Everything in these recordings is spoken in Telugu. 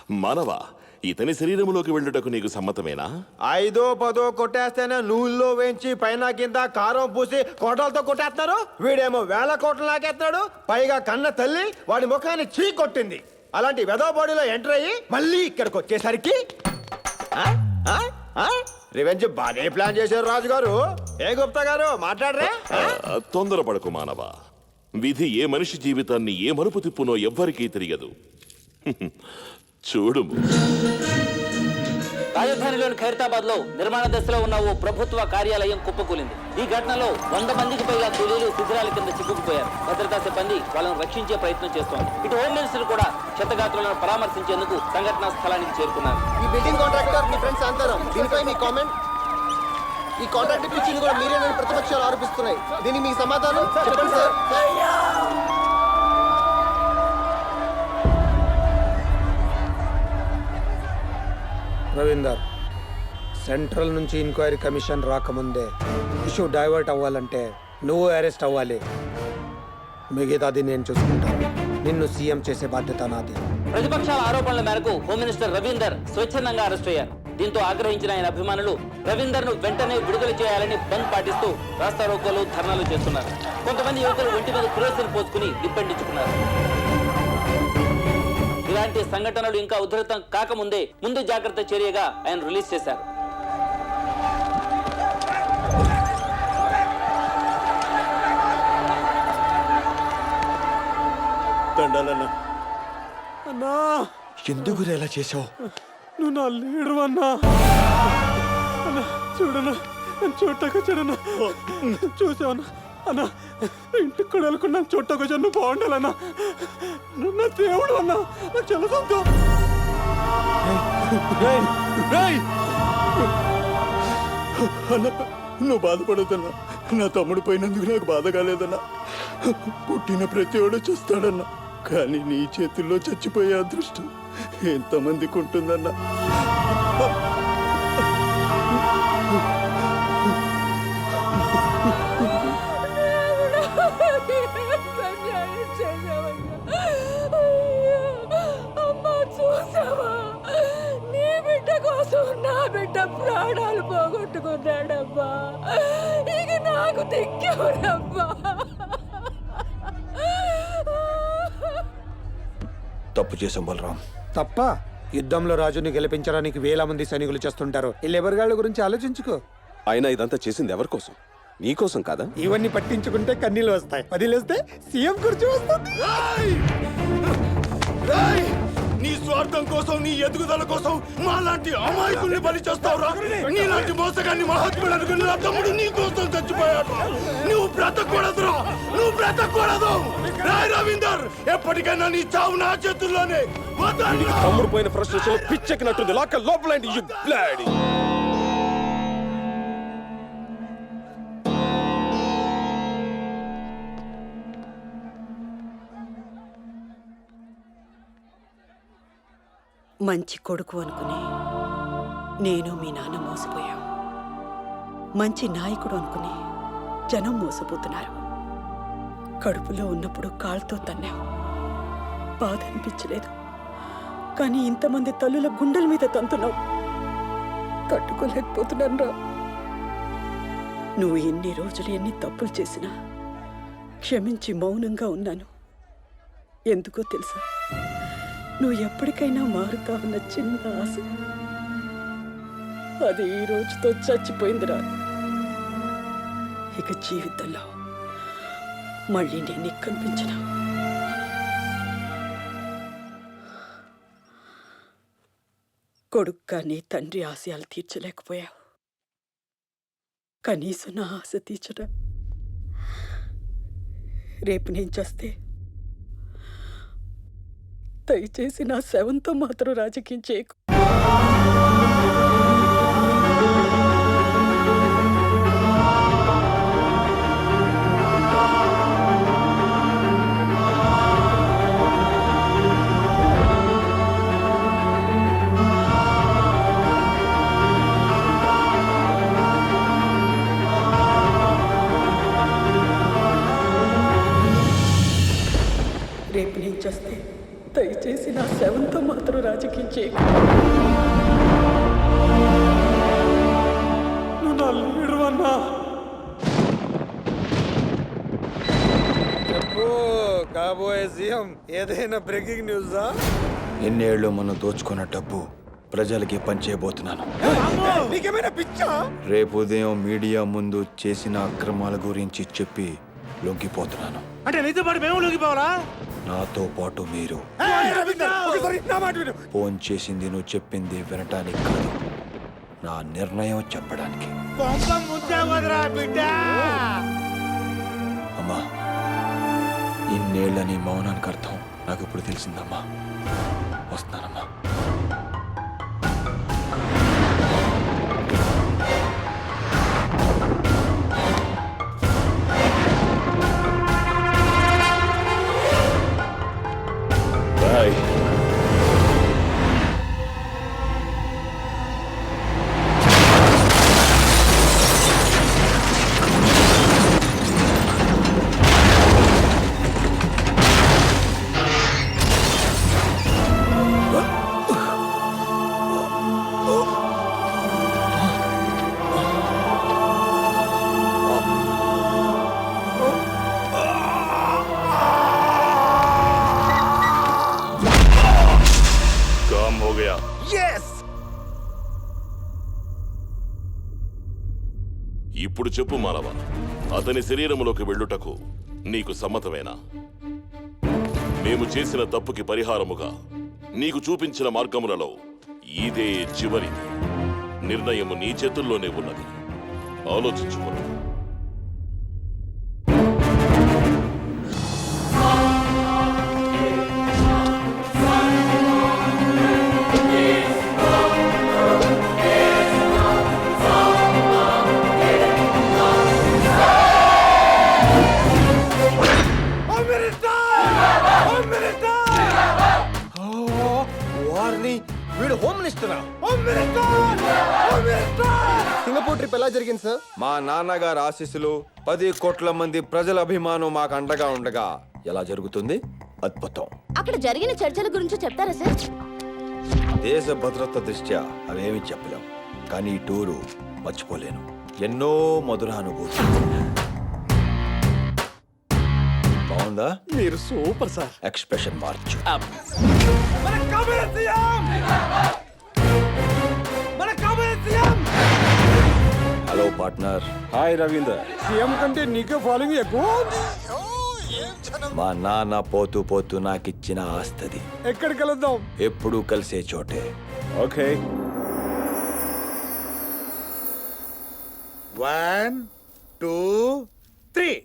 మానవ, ఇతని శరీరంలోకి వెళ్ళుటకు నీకు సమ్మతమేనా? 5-10 కొట్టేస్తేనే నూనెలో వేయించి పైన కింద కారం పూసి కోటలతో కొట్టేస్తున్నారు. వీడేమో 1000 కోట్లు లాగేస్తున్నాడు. పైగా కన్న తల్లి వాడి ముఖాన్ని చీ కొట్టింది. అలాంటి వెదో బాడీలో ఎంటర్ అయ్యి మళ్ళీ ఇక్కడికి వచ్చేసరికి రివెంజ్ బాగానే ప్లాన్ చేశారు రాజుగారు. ఏ గుప్తా గారు మాట్లాడరే? తొందరపడకు మానవ. విధి ఏ మనిషి జీవితాన్ని ఏ మలుపు తిప్పునో ఎవ్వరికీ తెలియదు. చూడు. రాజధానిలోని ఖైరతాబాద్ లో నిర్మాణ దశలో ఉన్న ఓ ప్రభుత్వ కార్యాలయం కుప్పకూలింది. ఈ ఘటనలో 100 మందికి పైగా కూలీలు శిథిరాల కింద చిక్కుకుపోయారు. భద్రతా సిబ్బంది వాళ్ళను రక్షించే ప్రయత్నం చేస్తోంది. ఇటు హోమ్ మినిస్టర్ కూడా క్షతగాత్రులను పరామర్శించేందుకు సంఘటనా స్థలానికి చేరుకున్నారు. ఈ బిల్డింగ్ కాంట్రాక్టర్ మీ ఫ్రెండ్స్ అంటారు. దీనిపై మీ కామెంట్? ఈ కాంట్రాక్ట్ పిచ్చింది కూడా మీరేనని ప్రతిపక్షాలు ఆరోపిస్తున్నాయి. దీనికి మీ సమాధానం చెప్పండి సార్. రవీందర్, సెంట్రల్ నుంచి ఎంక్వైరీ కమిషన్ రాకముందే ఇష్యూ డైవర్ట్ అవ్వాలంటే నువ్వు అరెస్ట్ అవ్వాలి. మిగతాది నేను చూసుకుంటాను. నిన్ను సీఎం చేసే బాధ్యత నాది. ప్రతిపక్షాల ఆరోపణల మేరకు హోమ్ మినిస్టర్ రవీందర్ స్వచ్ఛందంగా అరెస్ట్ అయ్యారు. దీంతో ఆగ్రహించిన ఆయన అభిమానులు రవీందర్ ను వెంటనే విడుదల చేయాలని బంద్ పాటిస్తూ రాస్తారోకోలు, ధర్నాలు చేస్తున్నారు. కొంతమంది యువకులు ఒంటి మీద కిరోసిన్ పోసుకుని నిప్పండించుకున్నారు. ఇలాంటి సంఘటనలు ఇంకా ఉధృతం కాకముందే ముందు జాగ్రత్త చర్యగా ఆయన రిలీజ్ చేశారు. అన్నా, ఎందుకు ఎలా చేసావు? నువ్వు నా లీడరు అన్నా. అన్నా చూడన్నా, చూడటాక చూడన్నా. చూసావన్నా అన్నా, ఇంటికి కూడా వెళ్ళకుండా చూడటాక నువ్వు బాగుండాలన్నా. నువ్వు నా దేవుడు అన్నా. నాకు చాలా సంతోషం. అన్న, నువ్వు బాధపడదన్నా. నా తమ్ముడు పోయినందుకు నాకు బాధ కాలేదన్నా. పుట్టిన ప్రతి వాడు చూస్తాడన్నా. కానీ నీ చేతుల్లో చచ్చిపోయే అదృష్టం ఎంతమందికి ఉంటుందన్నా. నీ బిడ్డ కోసం నా బిడ్డ ప్రాణాలు పోగొట్టుకున్నాడమ్మా. ఇక నాకు దిక్కెవరమ్మా? తప్పు చేసాం బలరాం. తప్ప యుద్ధంలో రాజుని గెలిపించడానికి 1000 మంది సైనికులు చేస్తుంటారు. ఈ లెబర్గాళ్ళ గురించి ఆలోచించుకో. అయినా ఇదంతా చేసింది ఎవరి కోసం? నీకోసం కాదా? ఇవన్నీ పట్టించుకుంటే కన్నీళ్ళు వస్తాయి. వదిలేస్తే సీఎం కుర్చీ వస్తుంది. నీ స్వార్థం కోసం, నీ ఎదుగుదల కోసం మాలాంటి అమాయకుల్ని బలి చేస్తావురా? నీలాంటి మోసగాన్ని మహాత్ముడు అనుకుని నా తమ్ముడు నీ కోసం చచ్చిపోయాడు. నువ్వు బ్రతకూడదురా, నువ్వు బ్రతకూడదు. రాయ్ రవీందర్, ఎప్పటికైనా నీ చావు నా చేతుల్లోనే. తమ్ముడు పోయిన ఫ్రస్ట్రేషన్ పిచ్చెక్కినట్టుంది. లాక్క లోపలండి. You bloody. మంచి కొడుకు అనుకుని నేను మీ నాన్న మోసపోయాం. మంచి నాయకుడు అనుకుని జనం మోసపోతున్నారు. కడుపులో ఉన్నప్పుడు కాళ్ళతో తన్నాం, బాధ అనిపించలేదు. కానీ ఇంతమంది తల్లుల గుండెల మీద తంతున్నావు. తట్టుకోలేకపోతున్నాను రా. నువ్వు ఎన్ని రోజులు ఎన్ని తప్పులు చేసినా క్షమించి మౌనంగా ఉన్నాను. ఎందుకో తెలుసా? నువ్వు ఎప్పటికైనా మారుతావన్న చిన్న ఆశ, అది ఈ రోజుతో చచ్చిపోయిందిరా. ఇక జీవితంలో మళ్ళీ నేను నీకు కనిపించను. కొడుకు నీ తండ్రి ఆశయాలు తీర్చలేకపోయావు. కనీసం నా ఆశ తీర్చరా. రేపు నేను చేస్తే దయచేసి నా శవంతో మాత్రం రాజకీయం చేయకు. రేపు నేను చేస్తే దయచేసి నా శవంతో మాత్రం రాజకీయం చేయకు. నువ్వు నా లీడర్ అన్నా. చెప్పు కాబోయే సీఎం, ఏదైనా బ్రేకింగ్ న్యూసా? ఎన్నేళ్ళు మనం దోచుకున్న డబ్బు ప్రజలకి పంచేయబోతున్నాను. నీకేమైనా పిచ్చా? రేపు ఉదయం మీడియా ముందు చేసిన అక్రమాల గురించి చెప్పి లొంగిపోతున్నాను. అంటే నీతో పాటు మేము లొంగిపోవాలా? నాతో పాటు మీరు. ఫోన్ చేసింది నువ్వు చెప్పింది వినటానికి కాదు, నా నిర్ణయం చెప్పడానికి. అమ్మా, ఇన్నేళ్ల నీ మౌనానికి అర్థం నాకు ఇప్పుడు తెలిసిందమ్మా. వస్తున్నానమ్మా. బాయ్. काम हो गया. ఇప్పుడు చెప్పు మానవ, అతని శరీరములోకి వెళ్ళుటకు నీకు సమ్మతమేనా? మేము చేసిన తప్పుకి పరిహారముగా నీకు చూపించిన మార్గములలో ఇదే చివరిది. నిర్ణయము నీ చేతుల్లోనే ఉన్నది, ఆలోచించుకో. వారిని వీడు హోమ్ మినిస్టరా? సింగపూర్ ట్రిప్ ఎలా జరిగింది సార్? మా నాన్నగారు ఆశీస్సులు 10 కోట్ల మంది ప్రజల అభిమానం మాకు అండగా ఉండగా ఎలా జరుగుతుంది? అద్భుతం. అక్కడ జరిగిన చర్చల గురించి చెప్తారా సార్? దేశ భద్రత దృష్ట్యా అవేమి చెప్పలేం, కానీ ఈ టూరు మర్చిపోలేను. ఎన్నో మధుర అనుభూతి. బాగుందా? మీరు సూపర్ సార్. ఎక్స్ప్రెషన్ మార్చు. Hello partner. Hi Ravinder. CM కంటే నీకే ఫాలోయింగ్ ఎక్కువ. మా నాన్న పోతూ పోతూ నాకిచ్చిన ఆస్తది. ఎక్కడికి వెళ్దాం? ఎప్పుడూ కలిసే చోటే. ఓకే. 1 2 3.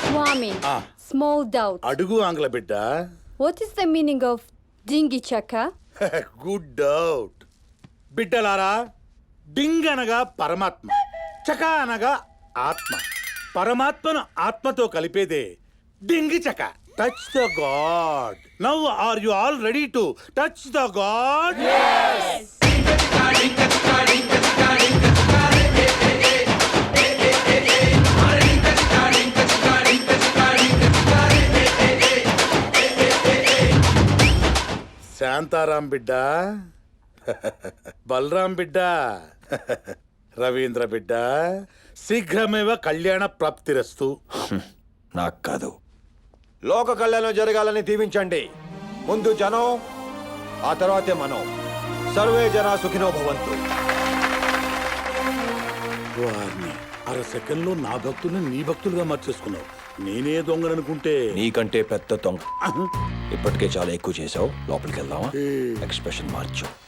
Swami, small doubt. అడుగు ఆంగ్ల బిడ్డ. What is the meaning of dingy chaka? Good doubt. బిడ్డలారా, డింగ్ అనగా పరమాత్మ, చక అనగా ఆత్మ. పరమాత్మను ఆత్మతో కలిపేదే డింగ్ చక. Touch the God. Now are you all ready to touch the God? Shantaram బిడ్డ, బలరాం బిడ్డ, రవీంద్ర బిడ్డ, శీఘ్రమేవ కళ్యాణ ప్రాప్తిరస్తు. నాకు కాదు, లోక కళ్యాణం జరగాలని దీవించండి. ముందు జనం, ఆ తర్వాతే మనం. సర్వే జన సుఖినో భవంతు. వారిని అర సెకండ్లో నా భక్తుల్ని నీ భక్తులుగా మార్చేసుకున్నావు. నేనే దొంగననుకుంటే నీకంటే పెద్ద దొంగ. ఇప్పటికే చాలా ఎక్కువ చేసావు. లోపలికి వెళ్దామా? ఎక్స్ప్రెషన్ మార్చు.